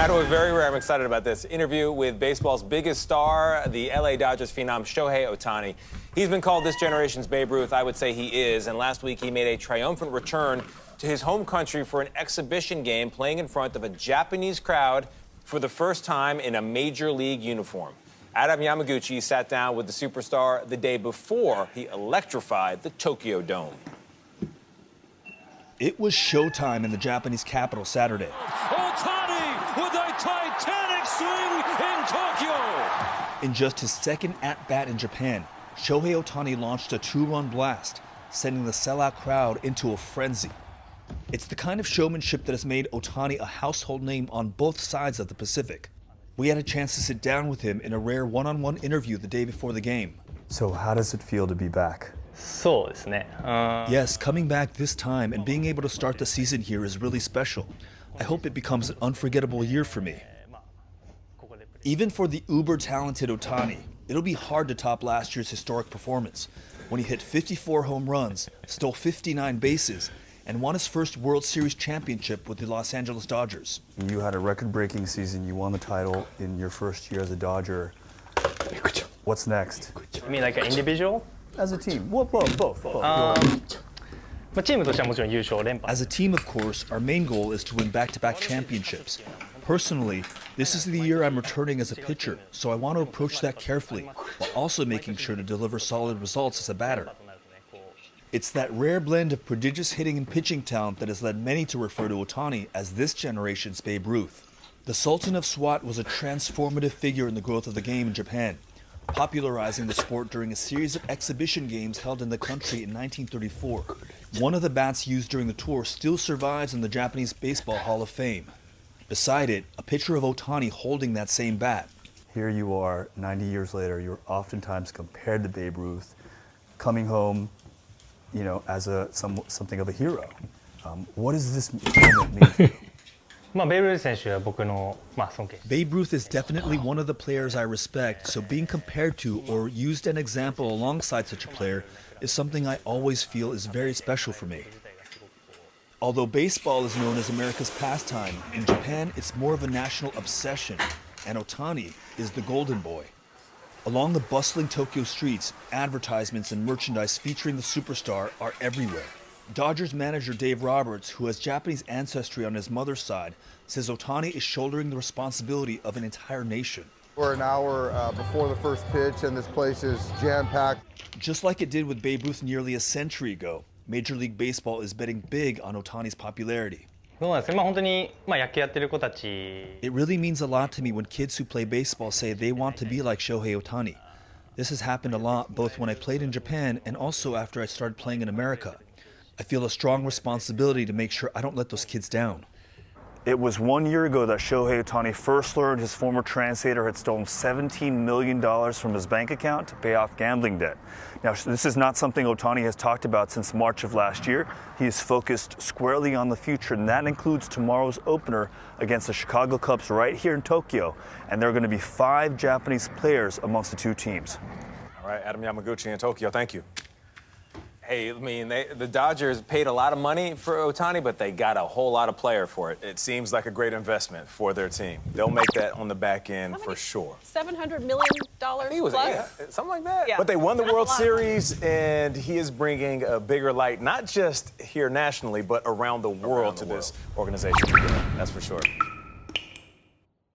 Battle is very rare. I'm excited about this interview with baseball's biggest star, the LA Dodgers phenom Shohei Ohtani. He's been called this generation's Babe Ruth. I would say he is. And last week he made a triumphant return to his home country for an exhibition game, playing in front of a Japanese crowd for the first time in a major league uniform. Adam Yamaguchi sat down with the superstar the day before he electrified the Tokyo Dome. It was showtime in the Japanese capital Saturday. Ohtani with a titanic swing in Tokyo. In just his second at-bat in Japan, Shohei Ohtani launched a two-run blast, sending the sellout crowd into a frenzy. It's the kind of showmanship that has made Ohtani a household name on both sides of the Pacific. We had a chance to sit down with him in a rare one-on-one interview the day before the game. So how does it feel to be back? Yes, coming back this time and being able to start the season here is really special. I hope it becomes an unforgettable year for me. Even for the uber-talented Ohtani, it'll be hard to top last year's historic performance when he hit 54 home runs, stole 59 bases, and won his first World Series championship with the Los Angeles Dodgers. You had a record-breaking season. You won the title in your first year as a Dodger. What's next? You mean like an individual? As a team? Well, both. As a team, of course, our main goal is to win back-to-back championships. Personally, this is the year I'm returning as a pitcher, so I want to approach that carefully, while also making sure to deliver solid results as a batter. It's that rare blend of prodigious hitting and pitching talent that has led many to refer to Ohtani as this generation's Babe Ruth. The Sultan of Swat was a transformative figure in the growth of the game in Japan, popularizing the sport during a series of exhibition games held in the country in 1934. One of the bats used during the tour still survives in the Japanese Baseball Hall of Fame. Beside it, a picture of Ohtani holding that same bat. Here you are, 90 years later. You're oftentimes compared to Babe Ruth, coming home, you know, as something of a hero. What does this moment mean to you? Babe Ruth is definitely one of the players I respect, so being compared to or used an example alongside such a player is something I always feel is very special for me. Although baseball is known as America's pastime, in Japan it's more of a national obsession, and Ohtani is the golden boy. Along the bustling Tokyo streets, advertisements and merchandise featuring the superstar are everywhere. Dodgers manager Dave Roberts, who has Japanese ancestry on his mother's side, says Ohtani is shouldering the responsibility of an entire nation. We're an hour before the first pitch, and this place is jam-packed. Just like it did with Babe Ruth nearly a century ago, Major League Baseball is betting big on Ohtani's popularity. It really means a lot to me when kids who play baseball say they want to be like Shohei Ohtani. This has happened a lot both when I played in Japan and also after I started playing in America. I feel a strong responsibility to make sure I don't let those kids down. It was 1 year ago that Shohei Ohtani first learned his former translator had stolen $17 million from his bank account to pay off gambling debt. Now, this is not something Ohtani has talked about since March of last year. He is focused squarely on the future, and that includes tomorrow's opener against the Chicago Cubs right here in Tokyo. And there are going to be 5 Japanese players amongst the two teams. All right, Adam Yamaguchi in Tokyo, thank you. Hey, I mean, the Dodgers paid a lot of money for Ohtani, but they got a whole lot of player for it. It seems like a great investment for their team. They'll make that on the back end for sure. $700 million I think it was, plus? yeah, something like that. Yeah. But they won the World Series, and he is bringing a bigger light, not just here nationally, but around the world to this organization. That's for sure.